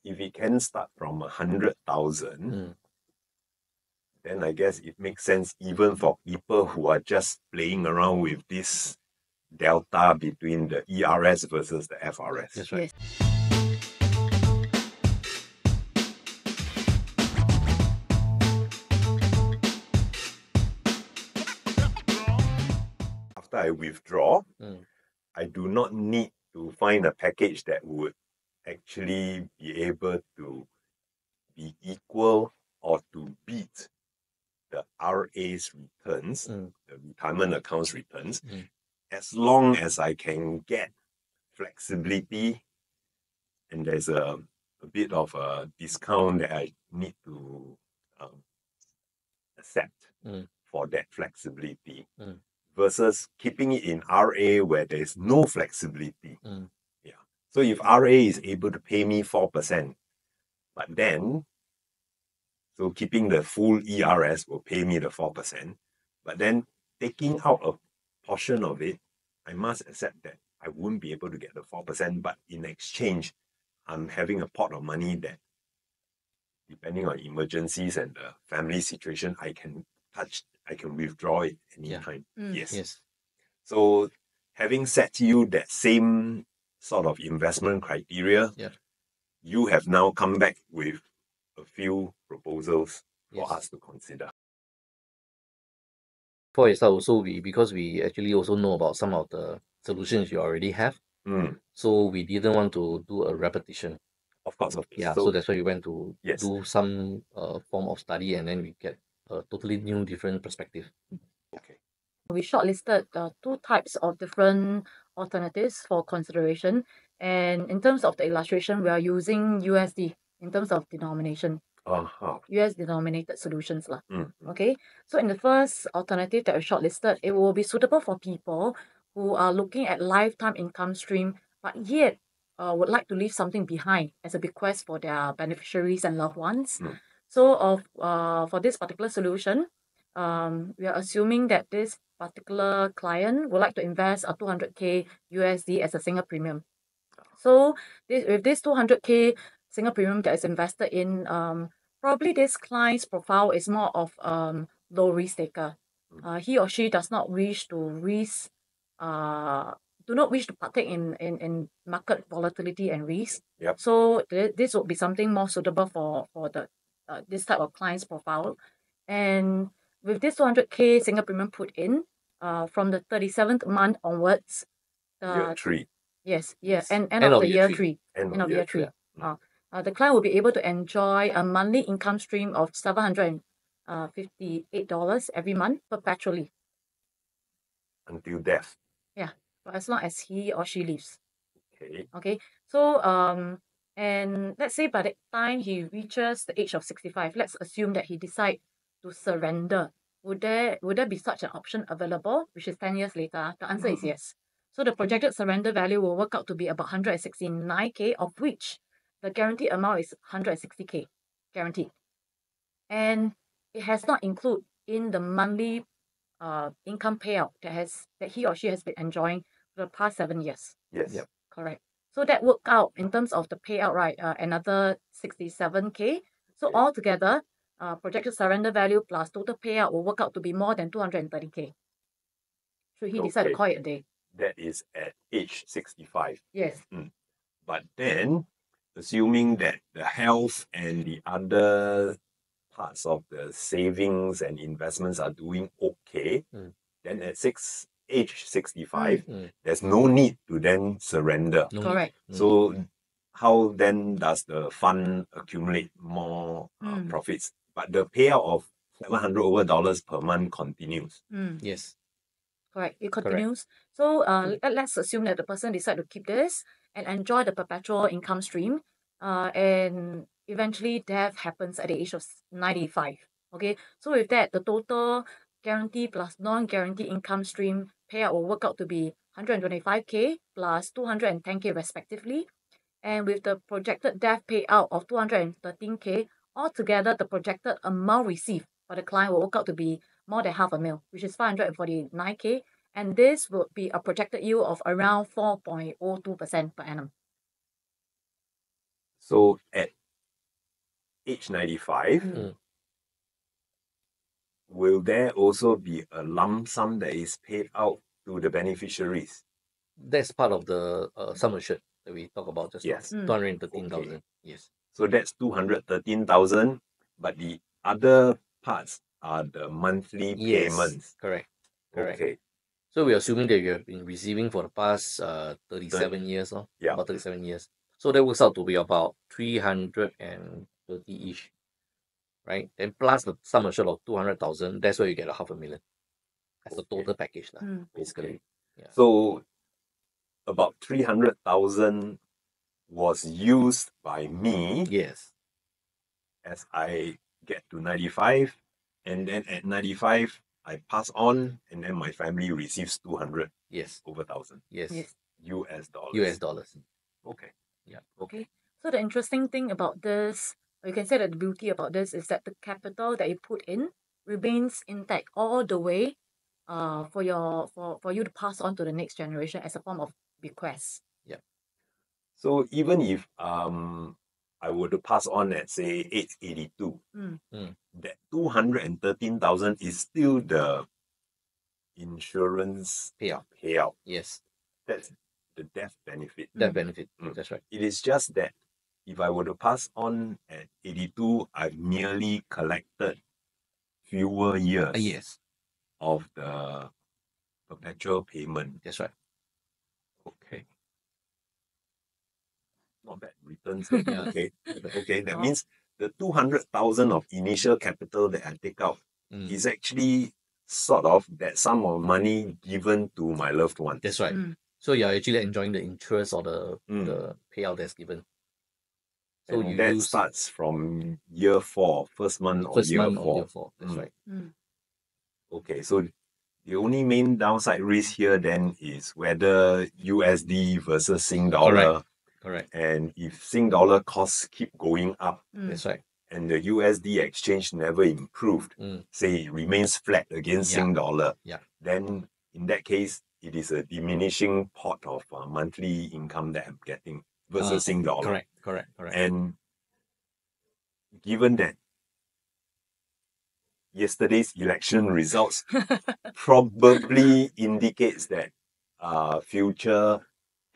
if it can start from 100,000, then I guess it makes sense even for people who are just playing around with this delta between the ERS versus the FRS. That's right. Yes. After I withdraw, I do not need to find a package that would actually be able to be equal or to beat the RA's returns, the retirement accounts returns, as long as I can get flexibility and there's a bit of a discount that I need to accept for that flexibility versus keeping it in RA where there's no flexibility. Yeah. So if RA is able to pay me 4%, but then, so keeping the full ERS will pay me the 4%, but then taking out a portion of it, I must accept that I won't be able to get the 4%, but in exchange, I'm having a pot of money that, depending on emergencies and the family situation, I can withdraw it anytime. Yes. So having set to you that same sort of investment criteria, you have now come back with a few proposals for us to consider. For yourself also, because we actually also know about some of the solutions you already have, so we didn't want to do a repetition. Of course. Yeah, so that's why we went to do some form of study, and then we get a totally new, different perspective. Okay. We shortlisted 2 types of different alternatives for consideration. And in terms of the illustration, we are using USD in terms of denomination. US denominated solutions. Okay. So in the first alternative that we shortlisted, it will be suitable for people who are looking at lifetime income stream, but yet would like to leave something behind as a bequest for their beneficiaries and loved ones. So for this particular solution, we are assuming that this particular client would like to invest a 200K USD as a single premium. So with this 200K single premium that is invested in, probably this client's profile is more of low risk taker. He or she does not wish to partake in market volatility and risk. So this would be something more suitable for the this type of client's profile. And with this 200K single premium put in, from the 37th month onwards, year 3. Yes, and end of the year 3. End of year 3. The client will be able to enjoy a monthly income stream of $758 every month perpetually. Until death. Yeah, but as long as he or she lives. Okay. So and let's say by the time he reaches the age of 65, let's assume that he decides to surrender. Would there be such an option available, which is 10 years later? The answer is yes. So the projected surrender value will work out to be about 169K, of which the guaranteed amount is 160K guaranteed. And it has not included in the monthly income payout that he or she has been enjoying for the past 7 years. Yes. Yep. Correct. So that worked out in terms of the payout, right? Another 67K. So altogether, projected surrender value plus total payout will work out to be more than 230K. Should he decide to call it a day? That is at age 65. Yes. But then, assuming that the health and the other parts of the savings and investments are doing okay, then at age 65, there's no need to then surrender. Correct. So how then does the fund accumulate more profits? But the payout of $700 per month continues. Yes. Correct. It continues. So let's assume that the person decides to keep this and enjoy the perpetual income stream. And eventually death happens at the age of 95. Okay. So with that, the total guarantee plus non-guarantee income stream payout will work out to be 125K plus 210K respectively. And with the projected death payout of 213K, altogether the projected amount received by the client will work out to be more than $500,000, which is 549K, and this will be a projected yield of around 4.02% per annum. So at age 95, will there also be a lump sum that is paid out to the beneficiaries? That's part of the sum assured that we talk about just Yes. now. 213,000. Okay. Yes. So that's 213,000, but the other parts are the monthly payments. Correct. Correct. Okay. So we're assuming that you have been receiving for the past 37 years, Yeah. about 37 years. So that works out to be about 330-ish, right? And plus the sum assured of 200,000, that's where you get a $500,000 as a total package, basically. Okay. Yeah. So about 300,000 was used by me. Yes. As I get to 95, and then at 95, I pass on, and then my family receives 200. Yes. Over 1,000. Yes. US dollars. US dollars. Okay. Yeah. Okay. So the interesting thing about this, or you can say that the beauty about this is that the capital that you put in remains intact all the way for you to pass on to the next generation as a form of bequest. Yeah. So even if I were to pass on at say age 82, that 213,000 is still the insurance payout. Yes. That's the death benefit. Death benefit. That's right. It is just that if I were to pass on at 82, I've merely collected fewer years Yes. of the perpetual payment. That's right. Okay. Not bad returns. Okay. Okay. That means the 200,000 of initial capital that I take out is actually sort of that sum of money given to my loved ones. That's right. So you're actually enjoying the interest or the payout that's given. So and that starts from year 4, first month of year 4. That's right. Okay, so the only main downside risk here then is whether USD versus Sing dollar. Correct. And if Sing dollar costs keep going up, that's right, and the USD exchange never improved, say it remains flat against Sing dollar, then in that case, it is a diminishing pot of monthly income that I'm getting versus Sing dollar. Correct. And given that yesterday's election results probably indicates that future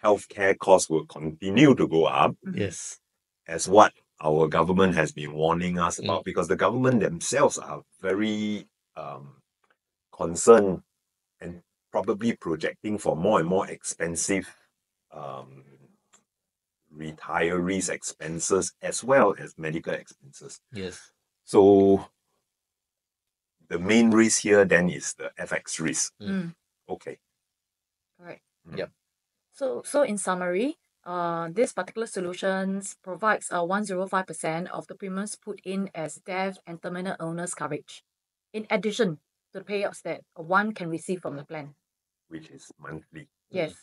healthcare costs will continue to go up. Yes. As what our government has been warning us about, because the government themselves are very concerned and probably projecting for more and more expensive retirees' expenses as well as medical expenses. Yes. So the main risk here then is the FX risk. Okay. Right. Yep. So in summary, this particular solutions provides 105% of the premiums put in as death and terminal illness coverage, in addition to the payouts that one can receive from the plan, which is monthly. Yes,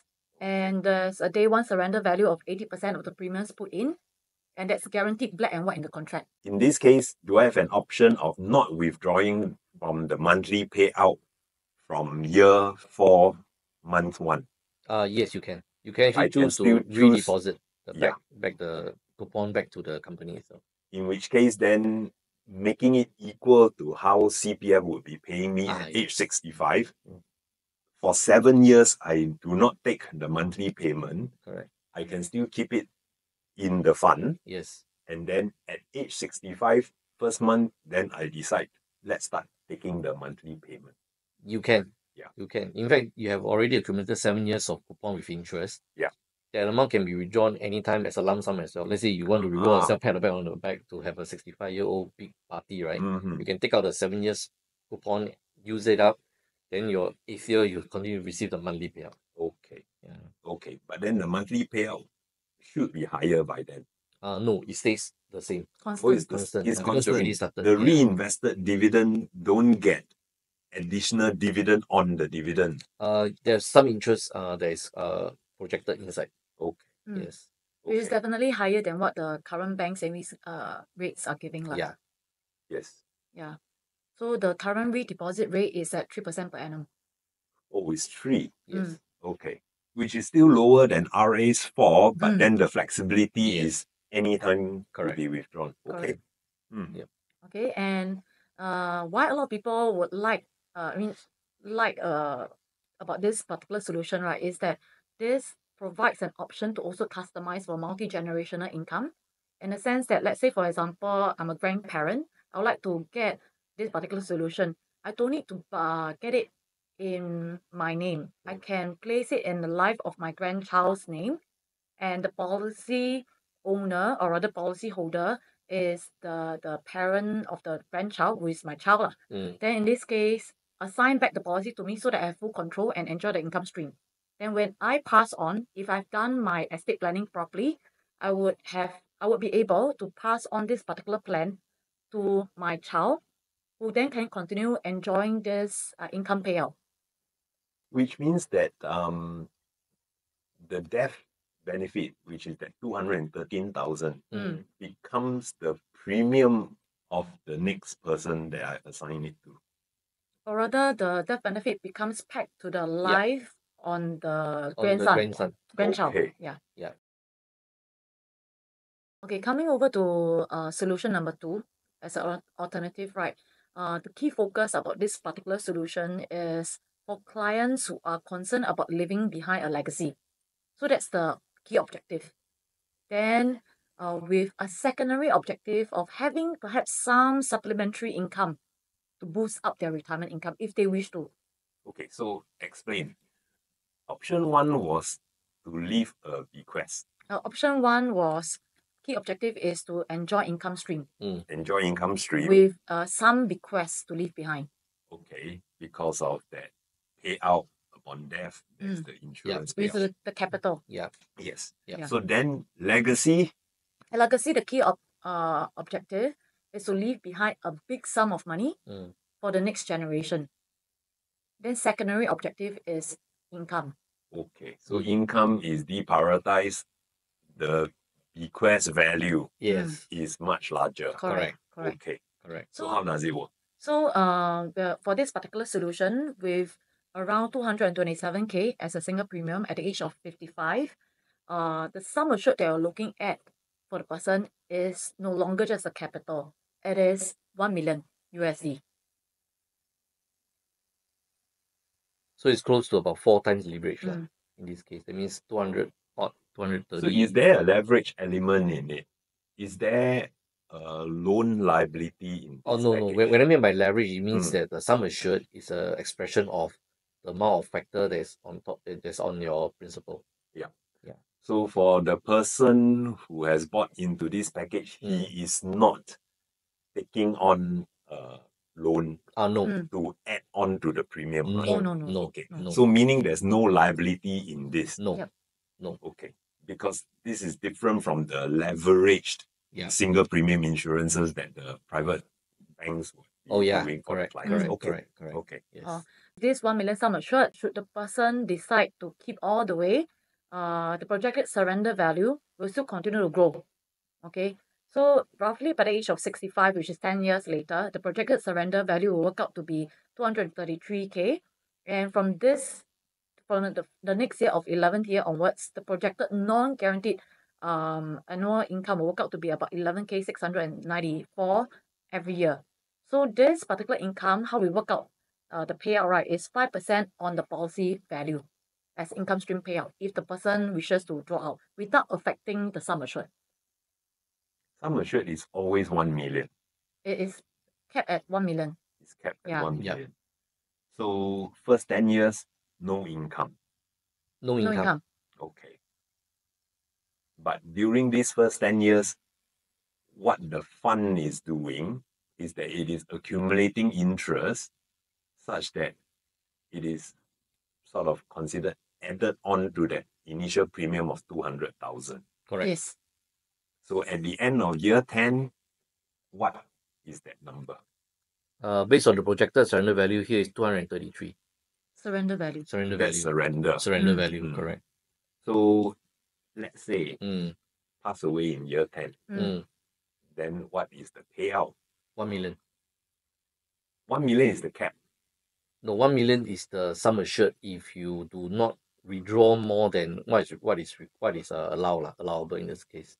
and there's a day one surrender value of 80% of the premiums put in, and that's guaranteed black and white in the contract. In this case, do I have an option of not withdrawing from the monthly payout from year 4, month 1? Yes, you can. You can actually choose to redeposit back the coupon back to the company. So in which case, then making it equal to how CPF would be paying me at age 65. For 7 years, I do not take the monthly payment. Correct. I can still keep it in the fund. Yes. And then at age 65, first month, then I decide, let's start taking the monthly payment. You can. Yeah. You can. In fact, you have already accumulated 7 years of coupon with interest. Yeah. That amount can be withdrawn anytime as a lump sum as well. Let's say you want to reward yourself, pat the back on the back to have a 65-year-old big party, right? You can take out the 7 years coupon, use it up, then your 8th year, you continue to receive the monthly payout. Okay. Yeah. Okay. But then the monthly payout should be higher by then. No, it stays the same. Constant. It's constant. Because you already started. The reinvested dividend don't get additional dividend on the dividend. There's some interest that is projected inside. Okay. Yes. Which is definitely higher than what the current bank savings rates are giving. Yeah. Yes. Yeah. So the current deposit rate is at 3% per annum. Oh, it's 3. Yes. Okay. Which is still lower than RA's 4, but then the flexibility is any time to Correct. be withdrawn. Okay. Yep. Okay, and why a lot of people would like, about this particular solution, right, is that this provides an option to also customize for multi-generational income, in the sense that, let's say, for example, I'm a grandparent, I would like to get this particular solution. I don't need to get it in my name. I can place it in the life of my grandchild's name, and the policy owner, or rather policy holder, is the parent of the grandchild, who is my child lah. Then in this case, assign back the policy to me so that I have full control and enjoy the income stream. Then when I pass on, if I've done my estate planning properly, I would be able to pass on this particular plan to my child, who then can continue enjoying this income payout. Which means that the death benefit, which is that 213,000, becomes the premium of the next person that I assign it to. Or rather, the death benefit becomes pegged to the life on the grandchild. Okay. Yeah. Yeah. Okay, coming over to solution number 2 as an alternative, right? The key focus about this particular solution is for clients who are concerned about leaving behind a legacy. So that's the key objective. Then with a secondary objective of having perhaps some supplementary income to boost up their retirement income if they wish to. Okay, so explain. Option 1 was to leave a bequest. Option 1 was, key objective is to enjoy income stream. Enjoy income stream. With some bequests to leave behind. Okay, because of that payout upon death, there's the insurance with payout. the capital. Yeah. Yes. Yeah. So then legacy. Legacy, the key objective is to leave behind a big sum of money for the next generation. Then secondary objective is income. Okay, so income is deprioritized. The bequest value is much larger. Correct. Okay. Correct. So how does it work? So for this particular solution, with around 227K as a single premium at the age of 55, the sum assured that you're looking at for the person is no longer just a capital. It is 1 million USD. So it's close to about 4 times leverage in this case. That means 200 or 230. So is there a leverage element in it? Is there a loan liability in this no. package? When I mean by leverage, it means that the sum assured is an expression of the amount of factor that's on top, that's on your principal. Yeah. Yeah. So for the person who has bought into this package, he is not taking on a loan to add on to the premium. No. Okay. So meaning there's no liability in this. No. Yep. No. Okay. Because this is different from the leveraged single premium insurances that the private banks would be doing for the clients. Correct. Okay. Yes. This 1 million sum assured, should the person decide to keep all the way, the projected surrender value will still continue to grow. Okay. So roughly by the age of 65, which is 10 years later, the projected surrender value will work out to be 233K. And from the next year of 11th year onwards, the projected non-guaranteed annual income will work out to be about 11K 694 every year. So this particular income, how we work out the payout, right, is 5% on the policy value as income stream payout if the person wishes to draw out without affecting the sum assured. Sum assured is always 1 million. It is capped at 1 million. It's capped at 1 million. Yep. So first 10 years, no income. No income. Okay. But during these first 10 years, what the fund is doing is that it is accumulating interest such that it is sort of considered added on to that initial premium of 200,000. Correct. Yes. So at the end of year 10, what is that number? Based on the projected surrender value here is 233. Surrender value. That's surrender. Surrender value, correct. So let's say pass away in year 10. Then what is the payout? 1 million. 1 million is the cap. No, 1 million is the sum assured if you do not withdraw more than what is allowable in this case.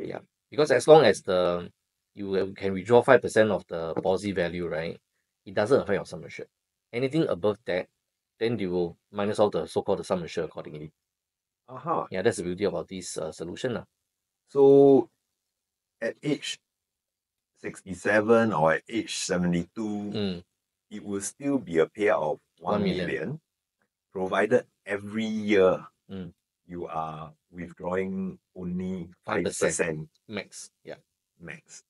Okay. Yeah, because as long as you can withdraw 5% of the policy value, right? It doesn't affect your sum assured. Anything above that, then you will minus out the so-called the sum assured accordingly. Yeah, that's the beauty about this solution. So at age 67 or at age 72, it will still be a payout of 1 million, provided every year you are withdrawing only 5% max. Yeah. Max.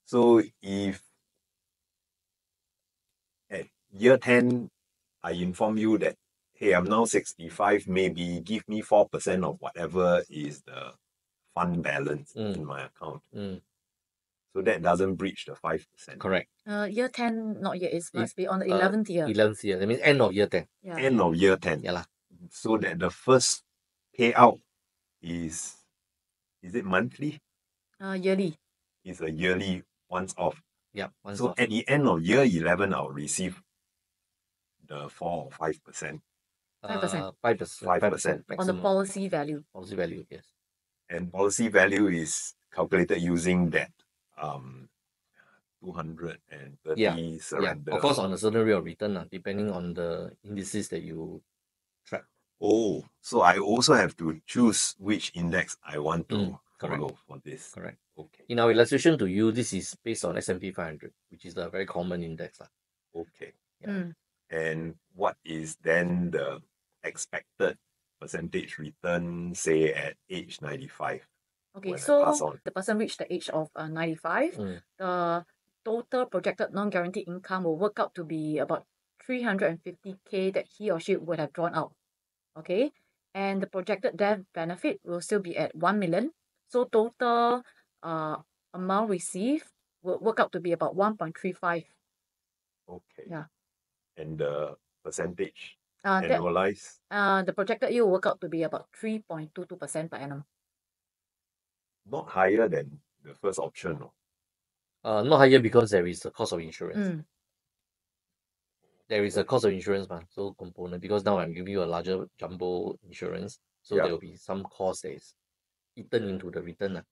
So if at year 10, I inform you that, hey, I'm now 65, maybe give me 4% of whatever is the fund balance in my account. So that doesn't breach the 5%. Correct. Year 10, not yet. It must be on the 11th year. 11th year. That means end of year 10. Yeah. End of year 10. Yeah lah. So that the first payout is it monthly? Yearly. It's a yearly once off. Yeah, once so off. At the end of year 11, I'll receive the 4 or 5%. 5%. 5% On the policy value. Policy value, yes. And policy value is calculated using that 230 surrender. Yeah, of course, on a certain rate of return, depending on the indices that you track. Oh, so I also have to choose which index I want to follow for this. Correct. Okay. In our illustration to you, this is based on S&P 500, which is a very common index. Okay. Yeah. And what is then the expected percentage return, say, at age 95? Okay, so the person reached the age of 95, the total projected non-guaranteed income will work out to be about 350K that he or she would have drawn out. Okay, and the projected death benefit will still be at 1 million. So total amount received will work out to be about 1.35. Okay. Yeah. And the percentage annualized? The projected yield will work out to be about 3.22% per annum. Not higher than the first option, no? Not higher because there is a cost of insurance. There is a cost of insurance, so component, because now I'm giving you a larger jumbo insurance, so there will be some cost that is eaten into the return.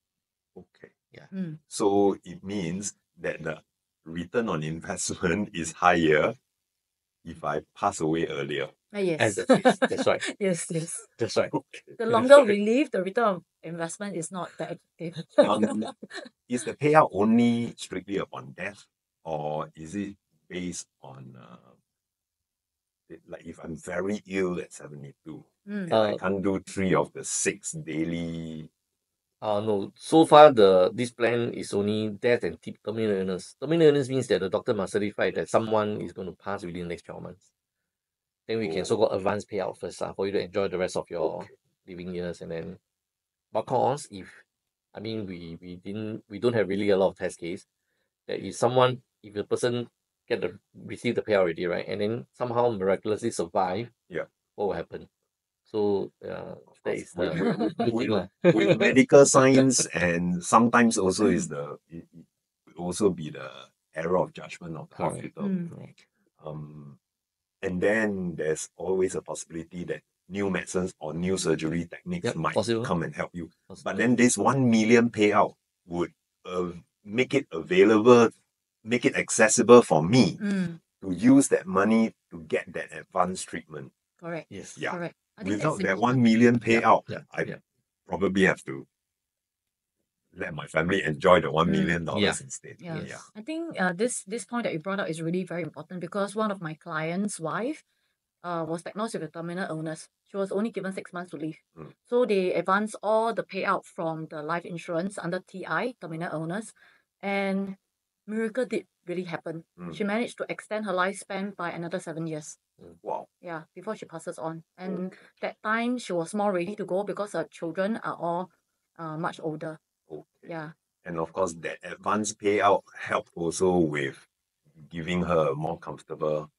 Okay. Yeah. So it means that the return on investment is higher if I pass away earlier. Yes. That's right. Yes. That's right. Okay. The longer we live, the return on investment is not that active. Is the payout only strictly upon death, or is it based on like if I'm very ill at 72 and I can't do 3 of the 6 daily? No. So far, this plan is only death and terminal illness. Terminal illness means that the doctor must certify that someone is going to pass within the next 12 months. Then we can so-called advance payout first for you to enjoy the rest of your living years, and then, of course, if we don't have really a lot of test case, that if the person receive the payout already, right, and then somehow miraculously survive, what will happen? So that is the good thing. With medical science, and sometimes also it also be the error of judgment of the hospital. And then there's always a possibility that new medicines or new surgery techniques might come and help you. But then this 1 million payout would make it available, make it accessible for me to use that money to get that advanced treatment. Correct. Yes. Yeah. Correct. Without that 1 million payout, I probably have to let my family enjoy the $1 million instead. Yeah. I think this point that you brought up is really very important, because one of my clients' wife was diagnosed with a terminal illness. She was only given 6 months to live. So they advanced all the payout from the life insurance under TI, terminal illness, and miracle did really happen. She managed to extend her lifespan by another 7 years. Wow. Yeah, before she passes on. And that time she was more ready to go because her children are all much older. Okay. Yeah. And of course, that advanced payout helped also with giving her a more comfortable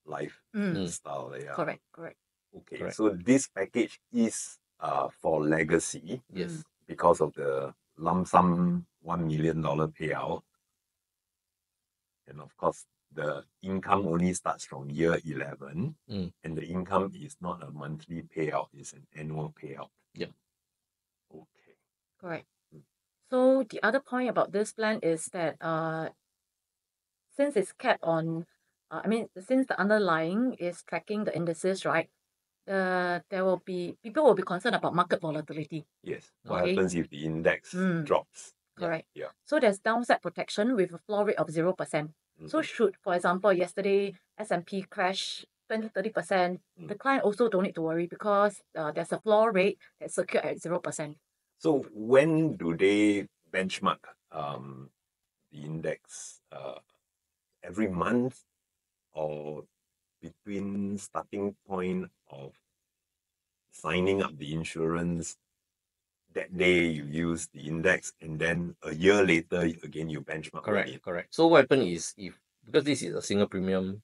lifestyle. Yeah. Correct. Okay. Correct. So this package is for legacy. Yes. Because of the lump sum $1 million payout. And of course, the income only starts from year 11. And the income is not a monthly payout, it's an annual payout. Yeah. Okay. Correct. So the other point about this plan is that since it's capped on, since the underlying is tracking the indices, right? There will be people will be concerned about market volatility. Yes. What Okay. happens if the index drops? Correct. Yeah. So there's downside protection with a floor rate of 0%. So should, for example, yesterday S&P crash 20-30%, the client also don't need to worry because there's a floor rate that's secured at 0%. So when do they benchmark the index? Every month or between starting point of signing up the insurance, that day you use the index, and then a year later again you benchmark? Correct. So what happens is, if because this is a single premium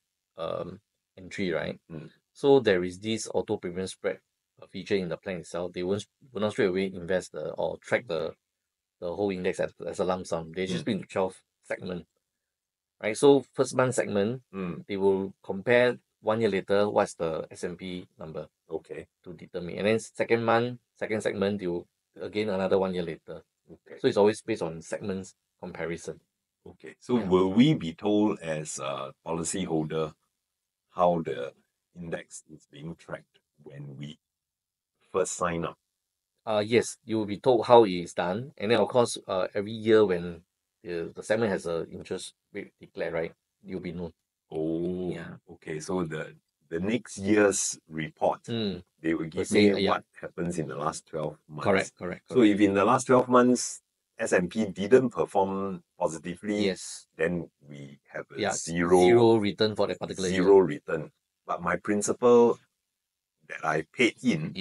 entry, right? So there is this auto premium spread feature in the plan itself. They will not straight away invest or track the whole index as a lump sum. They just bring 12 segment, right? So first month segment, they will compare 1 year later what's the S&P number. Okay. To determine, and then second month, second segment, you again another 1 year later. Okay. So it's always based on segments comparison. Okay. So will we be told as a policy holder how the index is being tracked when we first sign up? Yes, you will be told how it is done, and then of course, every year when the segment has a interest rate declared, right, you'll be known. Oh, yeah. Okay. So the next year's report, they will give say, me what happens in the last 12 months. Correct. So if in the last 12 months S&P didn't perform positively, yes, then we have a zero return for that particular year. return. But my principal that I paid in,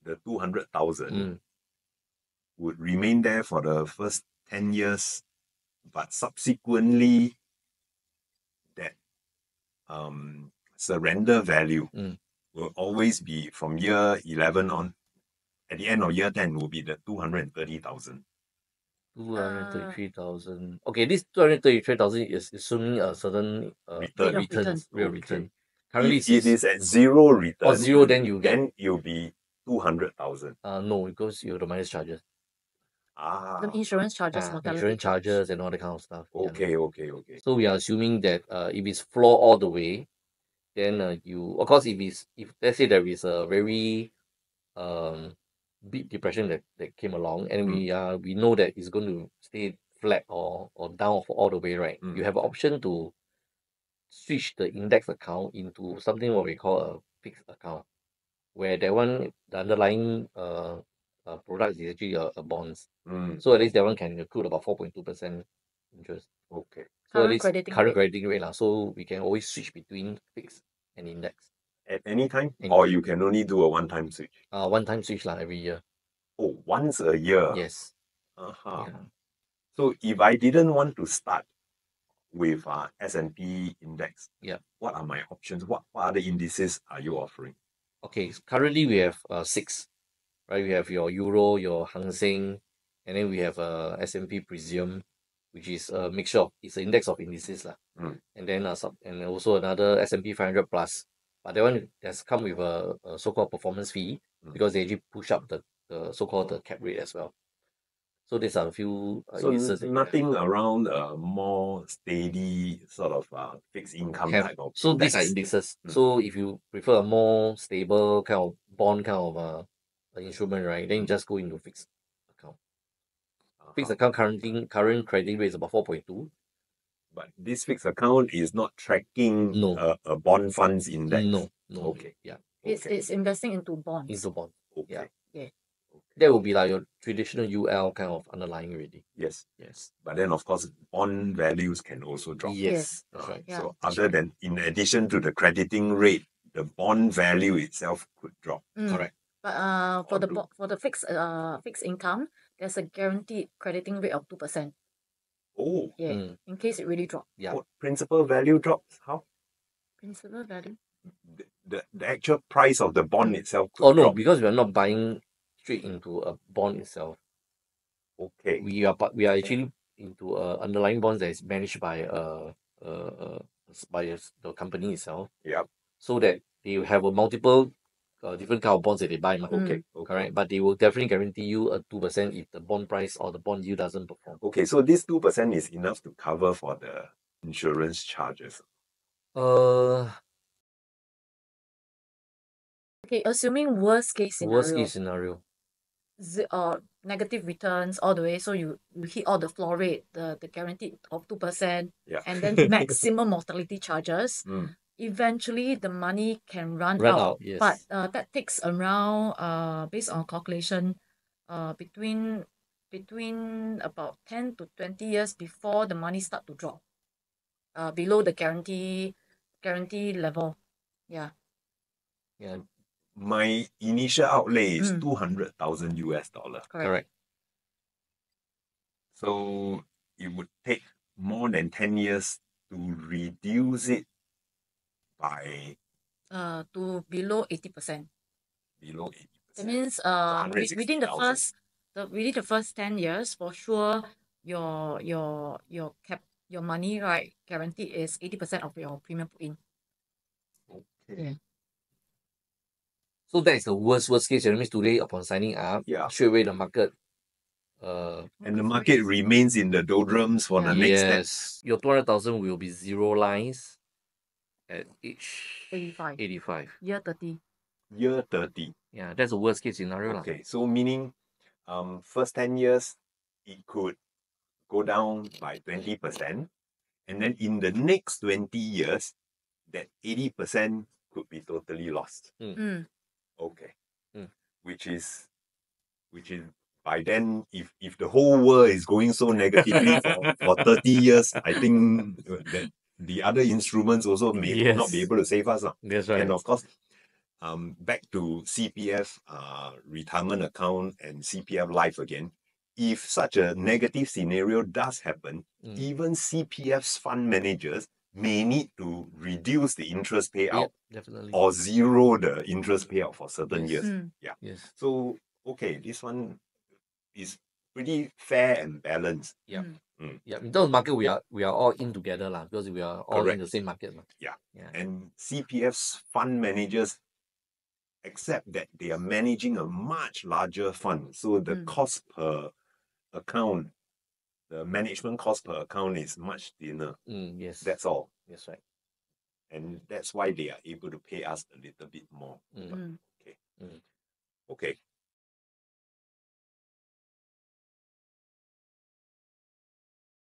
the 200,000, would remain there for the first 10 years, but subsequently that surrender value will always be from year 11 on. At the end of year 10 will be the 230,000. 233,000. Okay, this 233,000 is assuming a certain real return. Currently, if it is at zero return, or zero, then you get, then you'll be 200,000. No, it goes you the minus charges. The insurance charges, insurance charges, and all that kind of stuff. Okay. So we are assuming that if it's floor all the way, then you, of course, if let's say there is a very big depression that came along, and we know that it's going to stay flat or down for all the way, right? You have an option to switch the index account into something what we call a fixed account, where that one, the underlying product is actually a bonds. So at least that one can accrue about 4.2% interest. Okay. So at least current crediting rate. So we can always switch between fixed and index. At any time? Or you can only do a one-time switch? One-time switch every year. Oh, once a year? Yes. So if I didn't want to start with S&P index, what are my options? What other indices are you offering? Okay, currently we have 6, right? We have your Euro, your Hang Seng, and then we have S&P Prisium, which is a mixture of, it's an index of indices and then and also another S&P 500 plus, but that one has come with a so-called performance fee because they actually push up the so-called the cap rate as well. So these are a few indices. So nothing around a more steady sort of fixed income type of So index. these are indexes. So if you prefer a more stable kind of bond kind of instrument, right, then you just go into fixed account. Fixed account current crediting rate is about 4.2. But this fixed account is not tracking a bond funds index. No. Okay. Yeah. It's investing into bonds. Into bonds. Okay. Yeah. That will be like your traditional UL kind of underlying already. Yes. But then of course bond values can also drop. Yes. That's right. So in addition to the crediting rate, the bond value itself could drop. Correct. But for the fixed income, there's a guaranteed crediting rate of 2%. Oh. Yeah. In case it really drops. Yeah. What principal value drops? How? Principal value? The actual price of the bond itself could drop. No, because we are not buying straight into a bond itself. Okay. We are actually into underlying bonds that is managed by the company itself. Yeah. So that they have a multiple different kind of bonds that they buy. Okay. Correct. But they will definitely guarantee you a 2% if the bond price or the bond yield doesn't perform. Okay, so this 2% is enough to cover for the insurance charges. Okay, assuming worst case scenario. Negative returns all the way, so you hit all the floor rate, the guaranteed of 2%, Yeah. and then maximum mortality charges. Eventually the money can run out. Yes. But that takes around based on calculation between about 10 to 20 years before the money start to drop below the guarantee level. Yeah. My initial outlay is 200,000 US dollar. Correct. So it would take more than 10 years to reduce it by to below 80%. Below 80%. That means within the first 10 years, for sure your money, right, guaranteed is 80% of your premium put in. Okay. Yeah. So that is the worst case. That means today upon signing up, straight away the market and the market remains in the doldrums for the next step. Yes. Your 200,000 will be zero lines at age 85. Year 30. Year 30. Yeah, that's the worst case scenario. Okay, so meaning first 10 years it could go down by 20%, and then in the next 20 years that 80% could be totally lost. Okay. Which is by then, if the whole world is going so negatively for 30 years, I think that the other instruments also may not be able to save us. That's right. And of course, back to CPF retirement account and CPF life again, if such a negative scenario does happen, even CPF's fund managers may need to reduce the interest payout or zero the interest payout for certain years. Yes. So, okay, this one is pretty fair and balanced. Yeah. Yeah. In terms of market, we are all in together because we are all in the same market. Yeah. And CPF's fund managers accept that they are managing a much larger fund. So the cost per account, the management cost per account is much thinner. Yes. That's all. That's right. And that's why they are able to pay us a little bit more. Okay. Okay.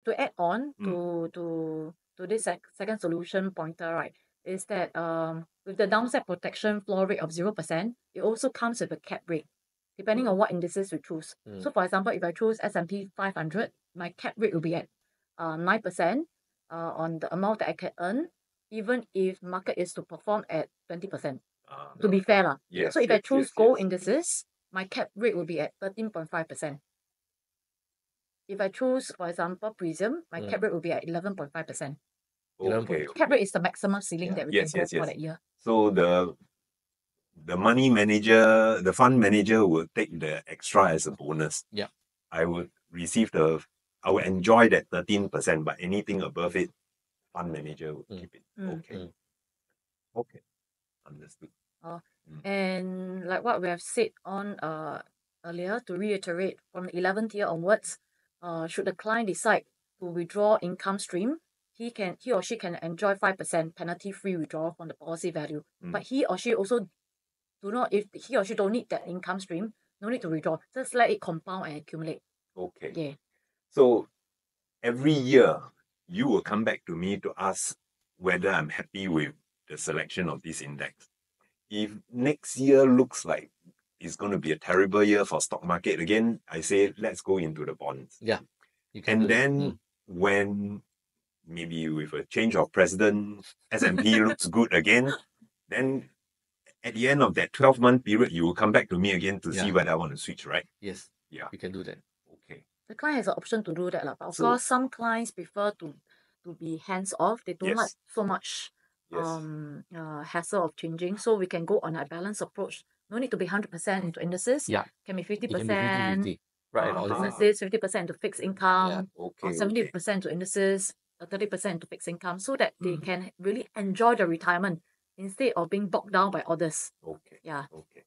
To add on to this second solution pointer, right, is that with the downside protection floor rate of 0%, it also comes with a cap rate, depending on what indices we choose. So for example, if I choose S&P 500, my cap rate will be at 9% on the amount that I can earn, even if market is to perform at 20%. To be fair. Yes, so if I choose gold indices, my cap rate will be at 13.5%. If I choose, for example, Prism, my cap rate will be at 11.5%. Okay. Cap rate is the maximum ceiling that we can go for that year. So the money manager, the fund manager will take the extra as a bonus. Yeah. I would enjoy that 13%, but anything above it, fund manager will keep it. Okay. Okay. Understood. And like what we have said on earlier, to reiterate, from the 11th year onwards, should the client decide to withdraw income stream, he or she can enjoy 5% penalty-free withdrawal from the policy value. But he or she also if he or she don't need that income stream, no need to withdraw. Just let it compound and accumulate. Okay. Yeah. So every year you will come back to me to ask whether I'm happy with the selection of this index. If next year looks like it's going to be a terrible year for stock market again, I say let's go into the bonds. Yeah. And then when maybe with a change of president, S&P looks good again, then at the end of that 12-month period, you will come back to me again to see whether I want to switch, right? Yes. Yeah. You can do that. Okay. The client has an option to do that. But of course, some clients prefer to be hands-off. They don't like so much hassle of changing. So we can go on a balanced approach. No need to be 100% into indices. Yeah. Can be 50%. It can be 50-50. Right. Indices, 50% to fixed income, or 70% okay. to indices, 30% to fixed income, so that they can really enjoy the retirement instead of being bogged down by others. Okay. Yeah. Okay.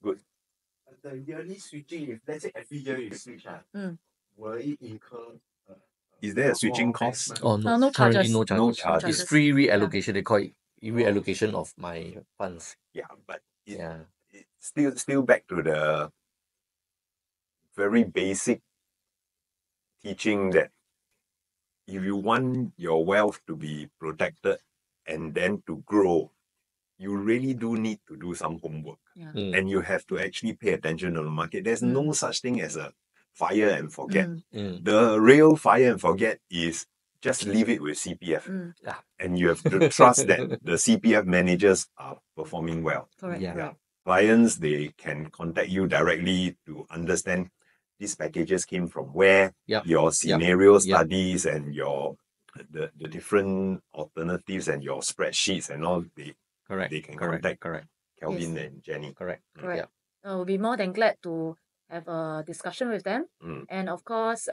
Good. The yearly switching, if let's say every year you switch, will it incur? Is there a switching cost? Oh, no, No currently charges. no charges. No charges. It's free reallocation. They call it reallocation of my funds. Yeah, but Yeah. it's still back to the very basic teaching that if you want your wealth to be protected and then to grow, you really do need to do some homework. Yeah. And you have to actually pay attention to the market. There's no such thing as a fire and forget. The real fire and forget is just leave it with CPF. And you have to trust that the CPF managers are performing well. Correct. Yeah. Clients, they can contact you directly to understand these packages came from where, your scenario studies and your the different alternatives and your spreadsheets and all, they can contact Kelvin and Jenny. Correct. We'll be more than glad to have a discussion with them. And of course,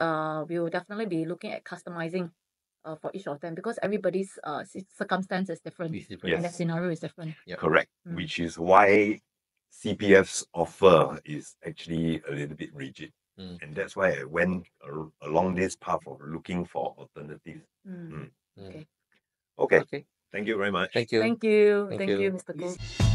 we will definitely be looking at customizing for each of them, because everybody's circumstance is different. And the scenario is different. Correct. Which is why CPF's offer is actually a little bit rigid. And that's why I went along this path of looking for alternatives. Okay. Okay. Thank you very much. Thank you. Thank you, Mr. Goh.